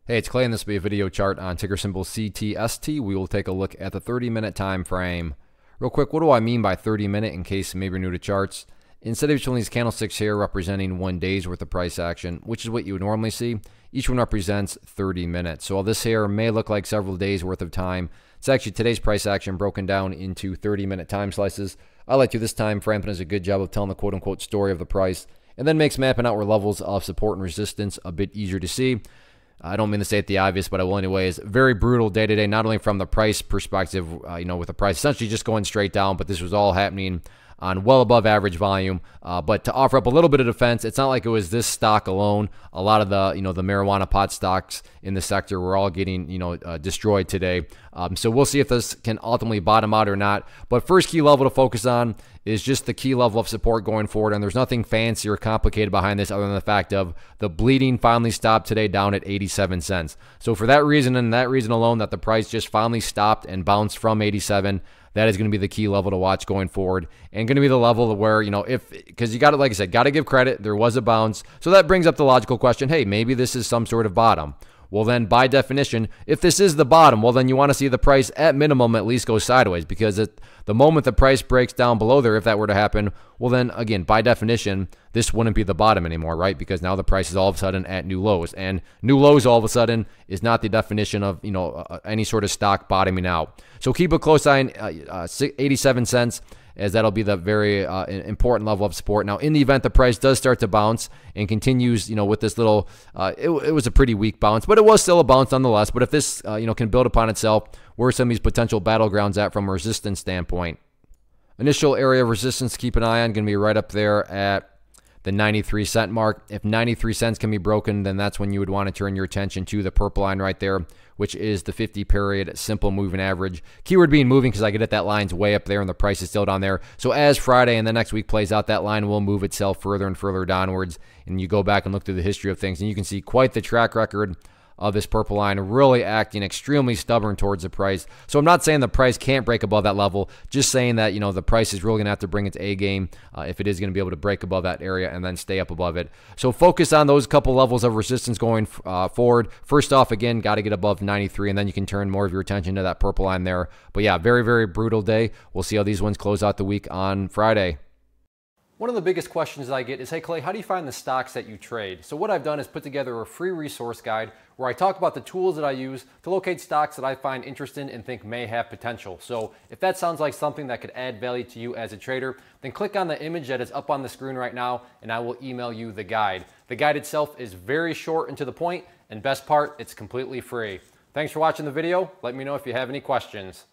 Hey, it's Clay, and this will be a video chart on ticker symbol CTST. We will take a look at the 30-minute time frame. Real quick, what do I mean by 30-minute in case maybe you're new to charts? Instead of showing these candlesticks here representing 1 day's worth of price action, which is what you would normally see, each one represents 30 minutes. So while this here may look like several days worth of time, it's actually today's price action broken down into 30-minute time slices. I like to this time frame does a good job of telling the quote-unquote story of the price, and then makes mapping out where levels of support and resistance a bit easier to see. I don't mean to state the obvious, but I will anyways. Very brutal day to day, not only from the price perspective, with the price essentially just going straight down, but this was all happening on well above average volume. But to offer up a little bit of defense, it's not like it was this stock alone. A lot of the, the marijuana pot stocks in the sector were all getting, destroyed today. So we'll see if this can ultimately bottom out or not. But first key level to focus on is just the key level of support going forward. And there's nothing fancy or complicated behind this other than the fact of the bleeding finally stopped today down at 87 cents. So for that reason and that reason alone, that the price just finally stopped and bounced from 87, that is going to be the key level to watch going forward, and going to be the level where, because you got to, like I said, got to give credit. There was a bounce. So that brings up the logical question, hey, maybe this is some sort of bottom. Well, then by definition, if this is the bottom, well, then you want to see the price at minimum at least go sideways, because at the moment the price breaks down below there, if that were to happen, well, then again, by definition, this wouldn't be the bottom anymore, right? Because now the price is all of a sudden at new lows, and new lows all of a sudden is not the definition of, any sort of stock bottoming out. So keep a close eye on 87 cents. As that'll be the very important level of support. Now, in the event the price does start to bounce and continues, with this little, it was a pretty weak bounce, but it was still a bounce nonetheless. But if this, can build upon itself, where are some of these potential battlegrounds at from a resistance standpoint? Initial area of resistance to keep an eye on, going to be right up there at the 93-cent mark. If 93 cents can be broken, then that's when you would want to turn your attention to the purple line right there, which is the 50-period simple moving average. Keyword being moving, because I get it, that line's way up there and the price is still down there. So as Friday and the next week plays out, that line will move itself further and further downwards. And you go back and look through the history of things, and you can see quite the track record of this purple line really acting extremely stubborn towards the price. So I'm not saying the price can't break above that level, just saying that, the price is really going to have to bring its A game if it is going to be able to break above that area and then stay up above it. So focus on those couple levels of resistance going forward. First off, again, got to get above 93, and then you can turn more of your attention to that purple line there. But yeah, very, very brutal day. We'll see how these ones close out the week on Friday. One of the biggest questions I get is, hey Clay, how do you find the stocks that you trade? So what I've done is put together a free resource guide where I talk about the tools that I use to locate stocks that I find interesting and think may have potential. So if that sounds like something that could add value to you as a trader, then click on the image that is up on the screen right now and I will email you the guide. The guide itself is very short and to the point, and best part, it's completely free. Thanks for watching the video. Let me know if you have any questions.